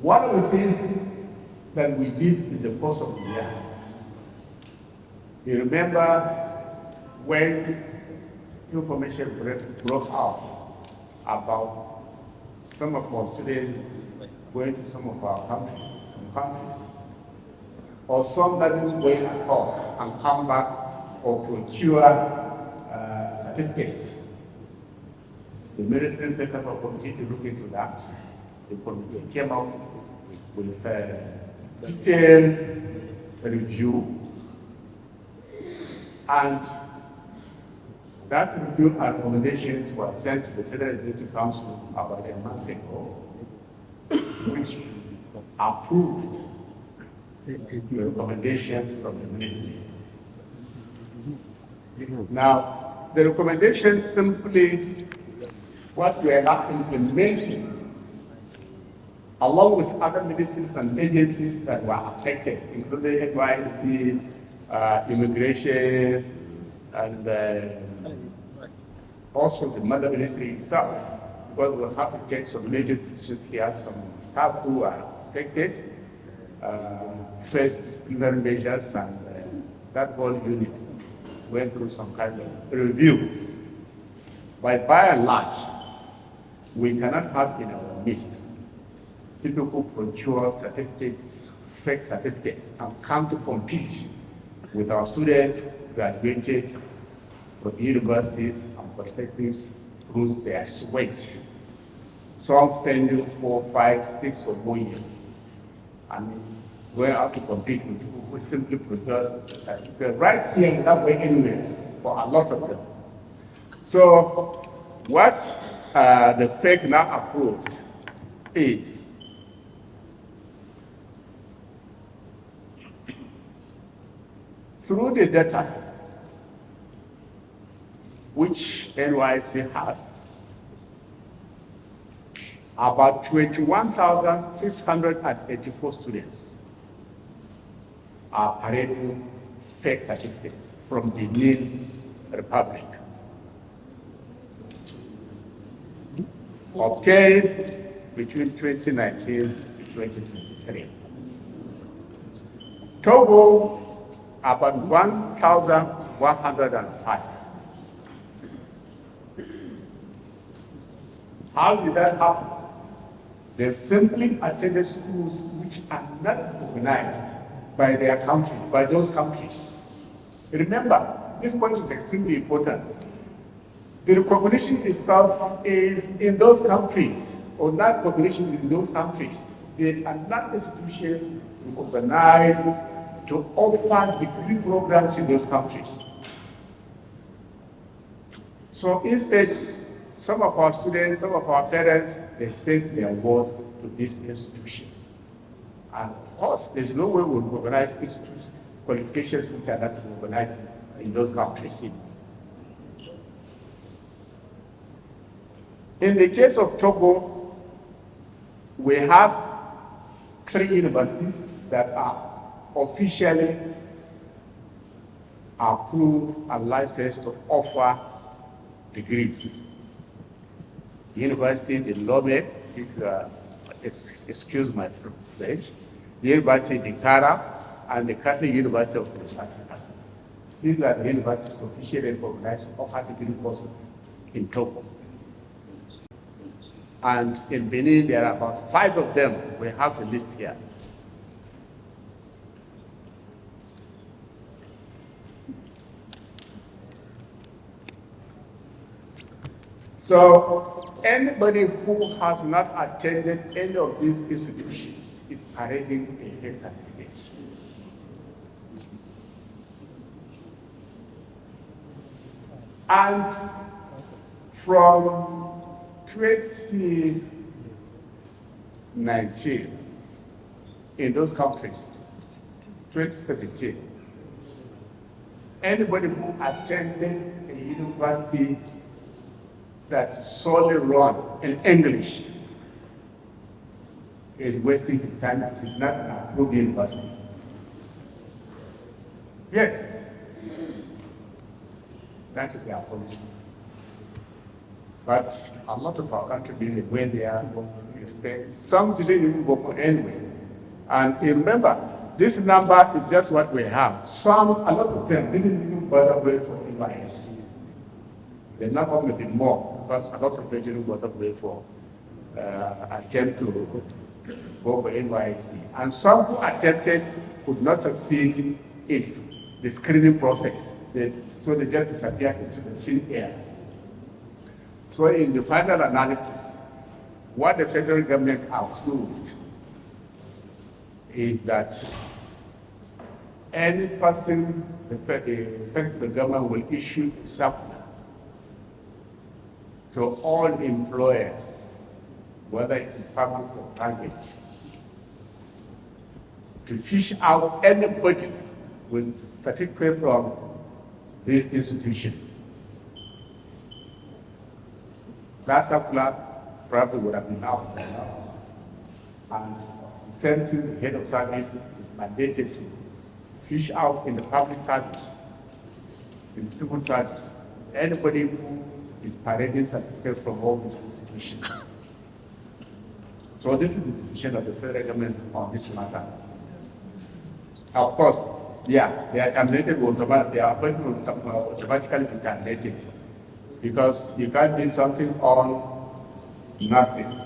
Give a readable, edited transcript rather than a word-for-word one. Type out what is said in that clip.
One of the things that we did in the course of the year, you remember when information broke out about some of our students going to some of our countries, or some that didn't go at all and come back or procure certificates. The ministry set up a committee to look into that. The committee came out with a detailed review, and that review and recommendations were sent to the Federal Executive Council about a month ago, which approved the recommendations from the ministry. Now, the recommendations simply what we are not implementing, along with other ministries and agencies that were affected, including NYSC, immigration, and also the mother ministry itself, because we'll have to take some major decisions here. Some staff who are affected, first disciplinary measures, and that whole unit went through some kind of review. But by and large, we cannot have in our midst people who procure certificates, fake certificates, and come to compete with our students graduated from universities and polytechnics through their sweat. Some spending 4, 5, 6 or more years. And going out to compete with people who simply prefer certificate right here without going anywhere for a lot of them. So what the FEC now approved is through the data which NYSC has, about 21,684 students are parading fake certificates from the Benin Republic, obtained between 2019 to 2023. Togo, about 1,105. How did that happen? They simply attended schools which are not recognized by their countries, by those countries. Remember, this point is extremely important. The recognition itself is in those countries, or not recognition in those countries. They are not institutions recognized to offer degree programs in those countries. So instead, some of our students, some of our parents, they send their awards to these institutions. And of course, there's no way we recognize institutes qualifications which are not recognized in those countries. In the case of Togo, we have 3 universities that are officially approved and licensed to offer degrees. The university in Lome, if excuse my French, the university in Kara, and the Catholic University of West Africa. These are the universities officially recognized to offer degree courses in Togo. And in Benin, there are about 5 of them. We have the list here. So anybody who has not attended any of these institutions is parading a fake certificate. And from 2019, in those countries, 2017, anybody who attended a university that's solely run in English is wasting his time. It is not an approved university. Yes, that is their policy. But a lot of our country, when they are expect. Some didn't even go for anyway. And remember, this number is just what we have. A lot of them didn't even bother going for NYSC. The number may be more, because a lot of them didn't bother going for attempt to go for NYSC. And some who attempted could not succeed in the screening process. So they just disappeared into the thin air. So in the final analysis, what the federal government approved is that any person, the central government will issue a circular to all employers, whether it is public or private, to fish out anybody with certificate from these institutions. That circular probably would have been out by now. And sent to the head of service is mandated to fish out in the public service, in the civil service, anybody who is parading certificates from all these institutions. So this is the decision of the federal government on this matter. Of course, yeah, they are terminated automatically, they are automatically terminated, because you can't do something on nothing.